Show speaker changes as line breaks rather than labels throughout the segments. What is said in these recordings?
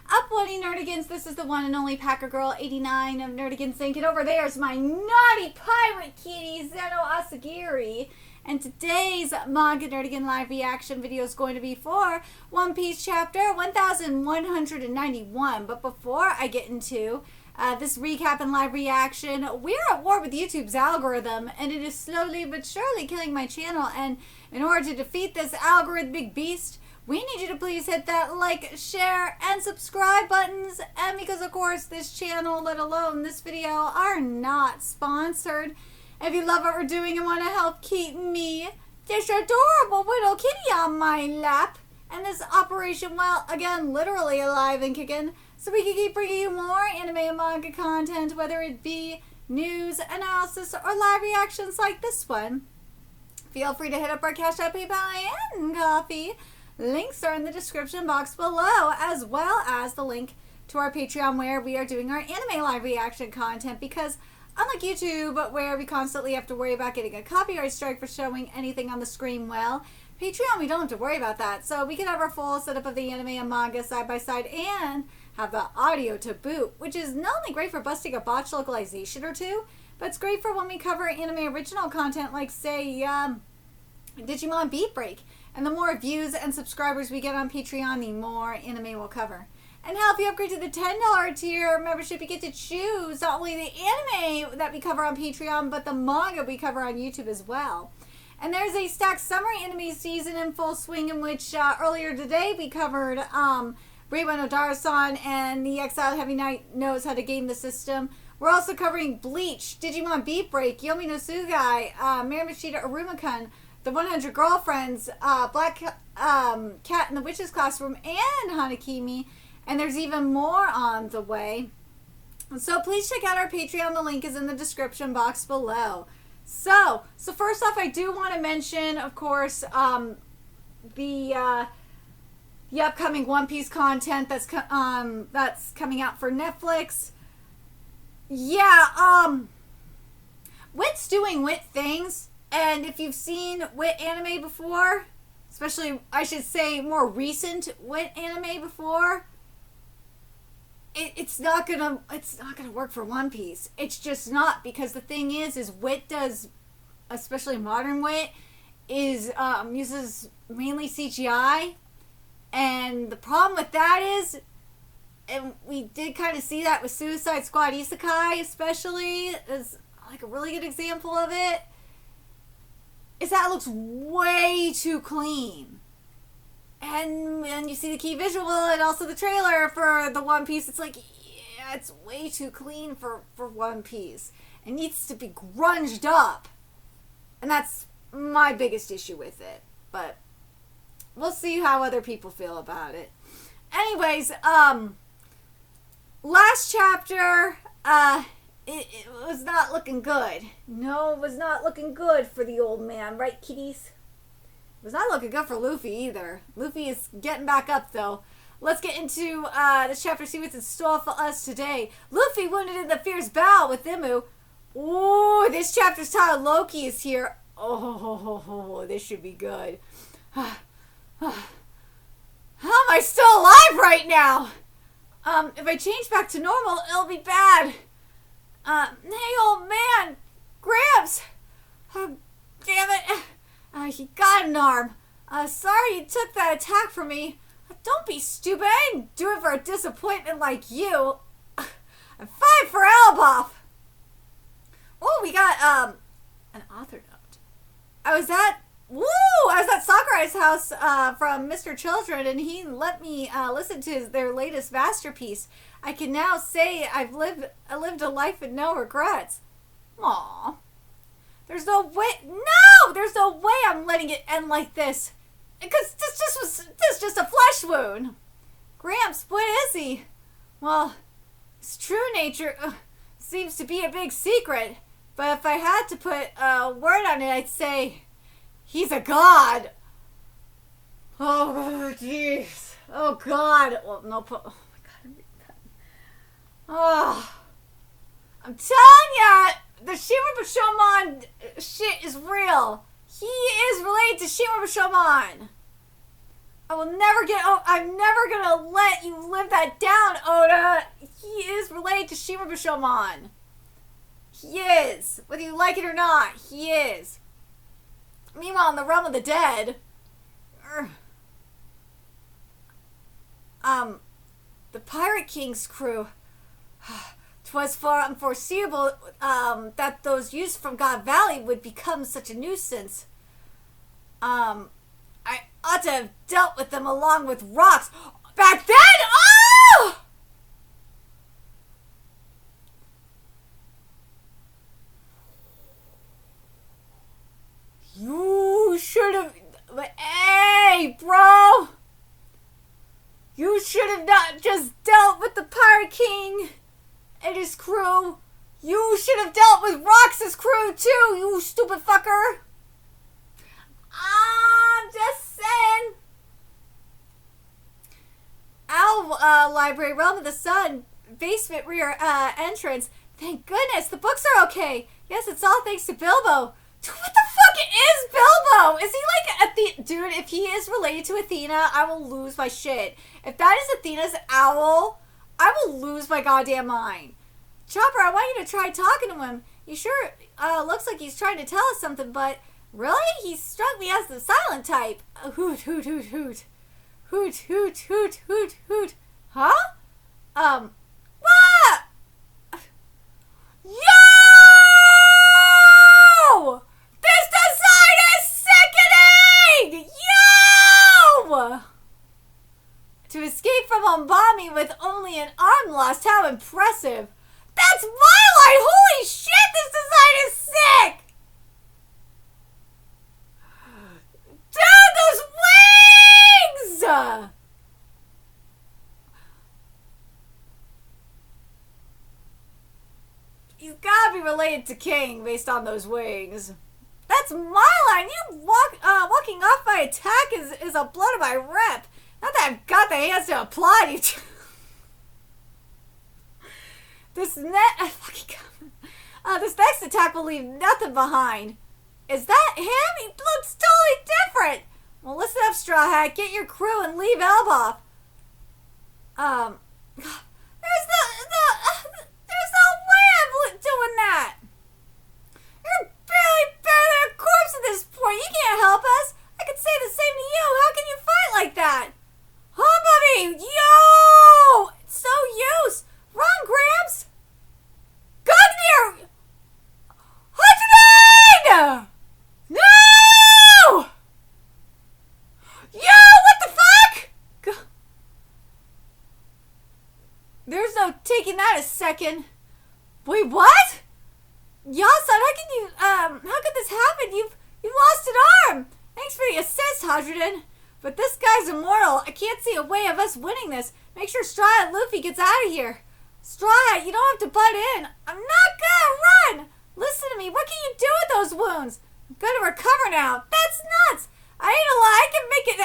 Uploading Nerdigans, this is the one and only Packer Girl 89 of Nerdigans Inc. And over there is my naughty pirate kitty, Zeno Asagiri. And today's Manga Nerdigan live reaction video is going to be for One Piece chapter 1191. But before I get into this recap and live reaction, we're at war with YouTube's algorithm, and it is slowly but surely killing my channel. And in order to defeat this algorithmic beast, we need you to please hit that like, share, and subscribe buttons. And because, of course, this channel, let alone this video, are not sponsored. If you love what we're doing and want to help keep me, this adorable little kitty on my lap, and this operation, well, again, literally alive and kicking, so we can keep bringing you more anime and manga content, whether it be news, analysis, or live reactions like this one. Feel free to hit up our Cash App, PayPal, and Coffee. Links are in the description box below, as well as the link to our Patreon, where we are doing our anime live reaction content, because unlike YouTube, where we constantly have to worry about getting a copyright strike for showing anything on the screen, well, Patreon, we don't have to worry about that. So we can have our full setup of the anime and manga side by side and have the audio to boot, which is not only great for busting a botch localization or two, but it's great for when we cover anime original content like, say, Digimon Beat Break. And the more views and subscribers we get on Patreon, the more anime we'll cover. And hell, if you upgrade to the $10 tier membership, you get to choose not only the anime that we cover on Patreon, but the manga we cover on YouTube as well. And there's a stacked summer anime season in full swing, in which earlier today we covered Reiwa Odara-san and the Exiled Heavy Knight Knows How to Game the System. We're also covering Bleach, Digimon Beat Break, Yomi no Tsugai, Miramashita Aruma-kun, The 100 Girlfriends, Black Cat in the Witch's Classroom, and Hanakimi. And there's even more on the way. So please check out our Patreon. The link is in the description box below. So first off, I do want to mention, of course, the upcoming One Piece content that's coming out for Netflix. Yeah, Wit's doing Wit things. And if you've seen Wit anime before, especially, I should say, more recent Wit anime before, it's not gonna work for One Piece. It's just not, because the thing is Wit does, especially modern Wit, is uses mainly CGI, and the problem with that is, and we did kind of see that with Suicide Squad Isekai, especially, is like a really good example of it, is that it looks way too clean. And you see the key visual and also the trailer for the One Piece. It's like, yeah, it's way too clean for One Piece. It needs to be grunged up. And that's my biggest issue with it. But we'll see how other people feel about it. Anyways, last chapter, it was not looking good. No, it was not looking good for the old man. Right, kitties? It was not looking good for Luffy either. Luffy is getting back up, though. Let's get into this chapter, see what's in store for us today. Luffy wounded in the fierce battle with Imu. Ooh, this chapter's title, Loki, is here. Oh, this should be good. How am I still alive right now? If I change back to normal, it'll be bad. Hey, old man! Gramps! Oh, damn it! He got an arm. Sorry you took that attack from me. Don't be stupid. I didn't do it for a disappointment like you. I'm fine for Elbaf. Oh, we got, an author note. I was at Sakurai's house, from Mr. Children, and he let me, listen to their latest masterpiece. I can now say I lived a life with no regrets. Aww. There's no way I'm letting it end like this. Because this was just a flesh wound. Gramps, what is he? Well, his true nature seems to be a big secret. But if I had to put a word on it, I'd say he's a god. Oh, jeez. Oh, God. Well, no, oh, my God, I'm reading that. Oh, I'm telling ya, the Shimabashomon shit is real. He is related to Shimabashomon. I will never get. Oh, I'm never gonna let you live that down, Oda. He is related to Shima Bishamon. He is, whether you like it or not. He is. Meanwhile, in the realm of the dead, the Pirate King's crew. 'Twas far unforeseeable that those youths from God Valley would become such a nuisance. I ought to have dealt with them along with rocks back then. Oh! You should have. Hey, bro! You should have not just dealt with the Pirate King and his crew. You should have dealt with Rox's crew too, you stupid fucker. I'm just saying. Owl Library, Realm of the Sun, basement rear entrance. Thank goodness, the books are okay. Yes, it's all thanks to Bilbo. What the fuck is Bilbo? Is he like Athena? Dude, if he is related to Athena, I will lose my shit. If that is Athena's owl, I will lose my goddamn mind. Chopper, I want you to try talking to him. You sure looks like he's trying to tell us something, but really? He struck me as the silent type. Hoot, hoot, hoot, hoot. Hoot, hoot, hoot, hoot, hoot. Huh? What? Yo! This design is sickening! Yo! To escape from Umbami with only an arm lost, how impressive. That's my line! Holy shit, this design is sick! Dude, those wings! He's gotta be related to King based on those wings. That's my line! You walking off my attack is a blow to my rep. Not that I've got the hands to applaud you. This next attack will leave nothing behind. Is that him? He looks totally different. Well, listen up, Straw Hat. Get your crew and leave Elbaf. There's no way I'm doing that. You're barely better than a corpse at this point. You can't help us. I could say the same to you. How can you fight like that? Huh, buddy? Yo! It's so used. Wrong, Gramps. Gugnir! Hunted! No! Yo, what the fuck? There's no taking that a second. Wait, what? Yasan, how could this happen? You've lost an arm. Thanks for the assist, Hadrian. But this guy's immortal. I can't see a way of us winning this. Make sure Straw Hat Luffy gets out of here. Straw Hat, you don't have to butt in. I'm not gonna run. Listen to me. What can you do with those wounds? I'm gonna recover now. That's nuts. I ain't a lie. I can make it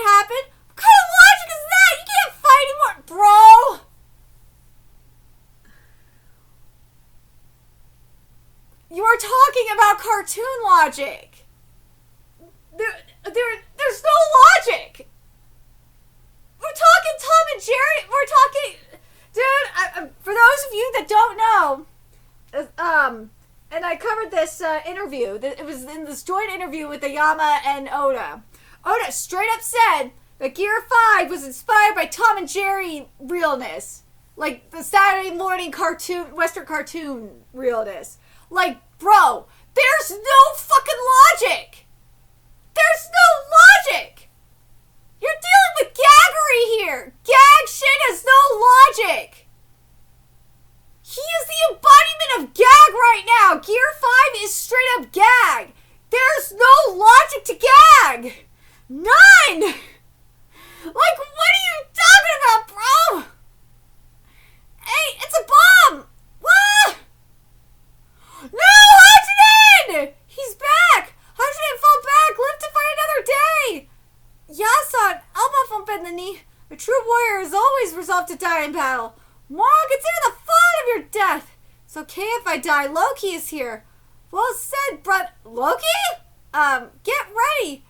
happen. What kind of logic is that? You can't fight anymore, bro. You are talking about cartoon logic. There's no logic. We're talking Tom and Jerry. We're talking, dude. For those of you that don't know, and I covered this interview. It was in this joint interview with Ayama and Oda. Oda straight up said that Gear 5 was inspired by Tom and Jerry realness, like the Saturday morning cartoon, Western cartoon realness. Like, bro, there's no fucking logic. There's no logic. You're dealing with gaggery here. Gag shit has no logic. He is the embodiment of gag right now. Gear 5 is straight up gag. There's no logic to gag. None. Like, what are you talking about, bro? Hey, it's a bomb. What? No, Hajinen! He's back. Hajinen fell back. Live to fight another day. Yasan, Elbaf won't bend the knee. A true warrior is always resolved to die in battle. Mom, consider the fun of your death. It's okay if I die. Loki is here. Well said, Loki? Get ready.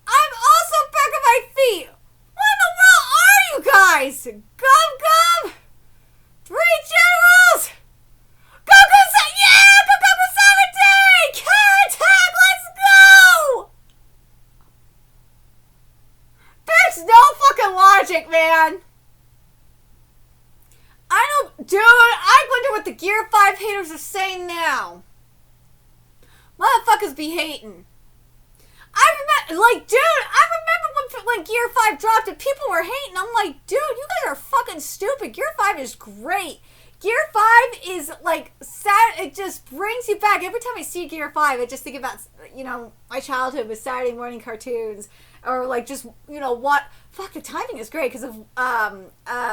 I'm also back on my feet. What in the world are you guys? Gum Gum? Three generals? Goku yeah! Goku 17! Counterattack! Let's go! There's no fucking logic, man. Dude, I wonder what the Gear 5 haters are saying now. Motherfuckers be hating. I remember when Gear 5 dropped and people were hating. I'm like, dude, you guys are fucking stupid. Gear 5 is great. Gear 5 is like sad. It just brings you back. Every time I see Gear 5, I just think about, my childhood with Saturday morning cartoons. Or like just, what, fuck, the timing is great because of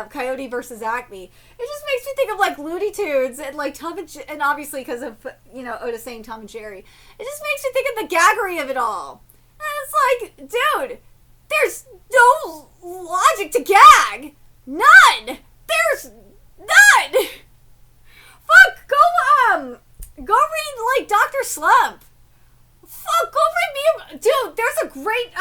Coyote versus Acme. It just makes me think of like Looney Tunes and like Tom and obviously because of, Oda saying Tom and Jerry. It just makes me think of the gaggery of it all. And it's like, dude, there's no logic to gag. None. There's none. Fuck, go read like Dr. Slump. Fuck, go read me. Dude, there's a great,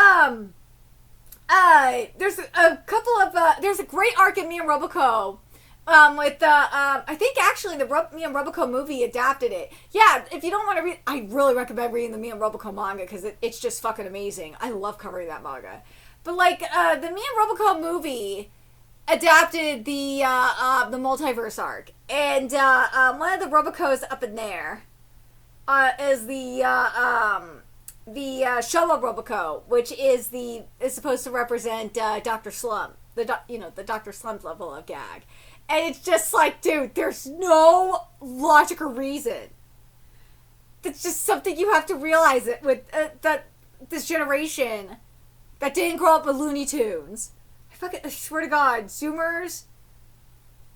there's a great arc in Me and Roboco, I think actually Me and Roboco movie adapted it. Yeah, if you don't want to read, I really recommend reading the Me and Roboco manga because it's just fucking amazing. I love covering that manga. But like, the Me and Roboco movie adapted the multiverse arc. And, one of the Robocos up in there, is the Showa Roboco, which is supposed to represent Dr. Slump, the Dr. Slump level of gag, and it's just like, dude, there's no logic or reason. It's just something you have to realize it with that this generation that didn't grow up with Looney Tunes. I swear to God, Zoomers.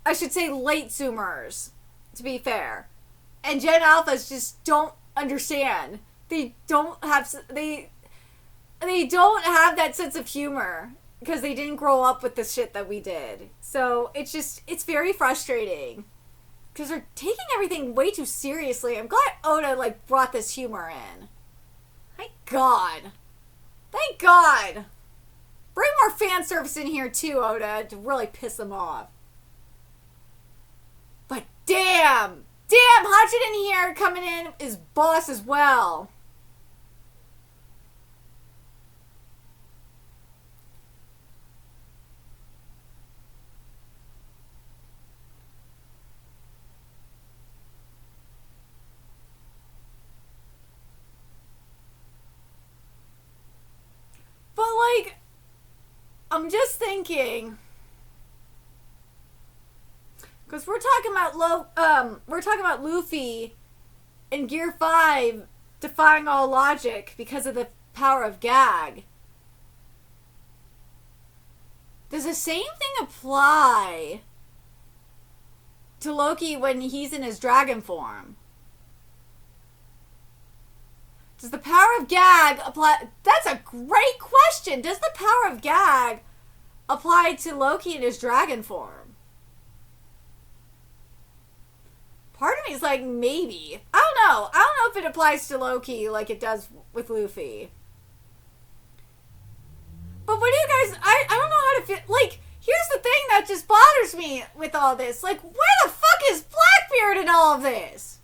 I should say late Zoomers, to be fair. And Gen Alphas just don't understand. They don't have that sense of humor because they didn't grow up with the shit that we did. So it's very frustrating because they're taking everything way too seriously. I'm glad Oda like brought this humor in. Thank God. Thank God. Bring more fan service in here too, Oda, to really piss them off. But damn, Hajin in here coming in is boss as well. But like, I'm just thinking, because we're talking about Luffy in Gear 5 defying all logic because of the power of gag. Does the same thing apply to Loki when he's in his dragon form? Does the power of gag apply? That's a great question. Does the power of gag apply to Loki in his dragon form? Part of me is like, maybe. I don't know. I don't know if it applies to Loki like it does with Luffy. But what do you guys... I don't know how to feel... Like, here's the thing that just bothers me with all this. Like, where the fuck is Blackbeard in all of this?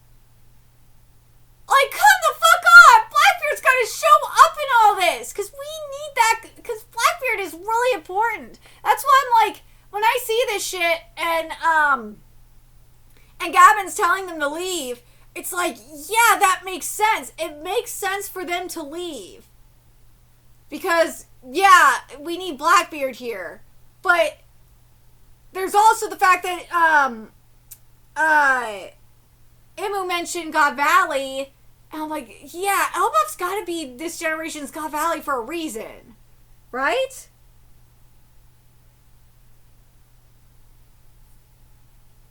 Like, come the fuck on! Blackbeard's gotta show up in all this! Because we need that... Because Blackbeard is really important. That's why I'm like... When I see this shit and Gabin's telling them to leave, it's like, yeah, that makes sense. It makes sense for them to leave. Because, yeah, we need Blackbeard here. But there's also the fact that Imu mentioned God Valley, and I'm like, yeah, Elbaf's gotta be this generation's God Valley for a reason. Right?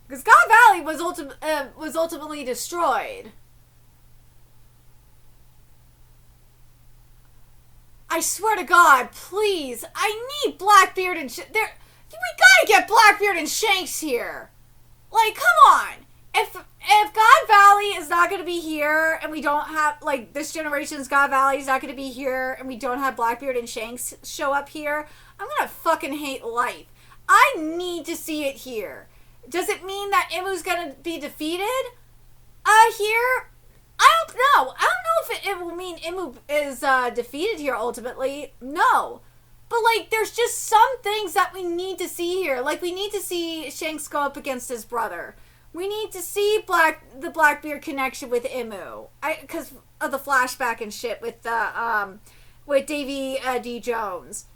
Because God Valley was ultimately destroyed. I swear to God, please, I need Blackbeard and we gotta get Blackbeard and Shanks here. Like, come on. if God Valley is not going to be here and we don't have, like, this generation's God Valley is not going to be here and we don't have Blackbeard and Shanks show up here, I'm going to fucking hate life. I need to see it here. Does it mean that Imu's going to be defeated here? I don't know. I don't know if it will mean Imu is defeated here ultimately. No. But, like, there's just some things that we need to see here. Like, we need to see Shanks go up against his brother. We need to see the Blackbeard connection with Imu, because of the flashback and shit with Davy D. Jones.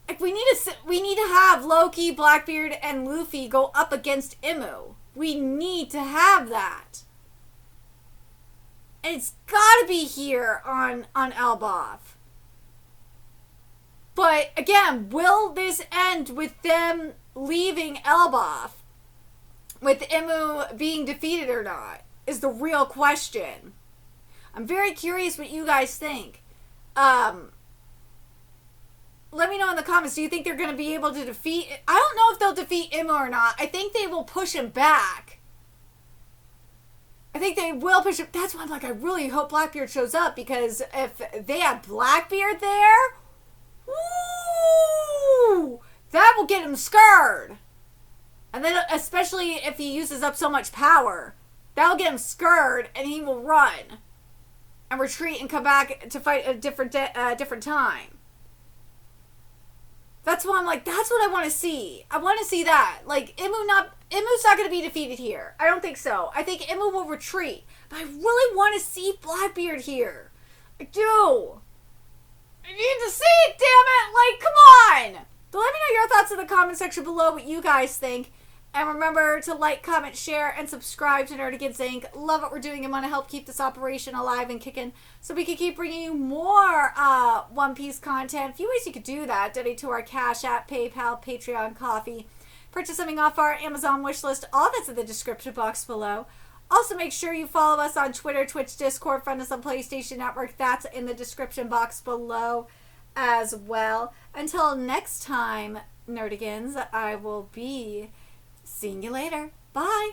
Like, we need to have Loki, Blackbeard, and Luffy go up against Imu. We need to have that, and it's got to be here on Elbaf. But again, will this end with them leaving Elbaf? With Imu being defeated or not, is the real question. I'm very curious what you guys think. Let me know in the comments. Do you think they're going to be able to defeat... I don't know if they'll defeat Imu or not. I think they will push him back. I think they will push him... That's why I'm like, I really hope Blackbeard shows up. Because if they have Blackbeard there... Woo! That will get him scared. And then, especially if he uses up so much power, that'll get him scared, and he will run and retreat and come back to fight a different time. That's why I'm like, that's what I want to see. I want to see that. Like, Imu's not going to be defeated here. I don't think so. I think Imu will retreat, but I really want to see Blackbeard here. I do. I need to see it, damn it! Like, come on! So let me know your thoughts in the comment section below, what you guys think. And remember to like, comment, share, and subscribe to Nerdigans Inc. Love what we're doing and want to help keep this operation alive and kicking so we can keep bringing you more One Piece content. A few ways you could do that. Donate to our Cash App, PayPal, Patreon, Coffee. Purchase something off our Amazon wish list. All that's in the description box below. Also, make sure you follow us on Twitter, Twitch, Discord, friend us on PlayStation Network. That's in the description box below as well. Until next time, Nerdigans, I will be seeing you later. Bye.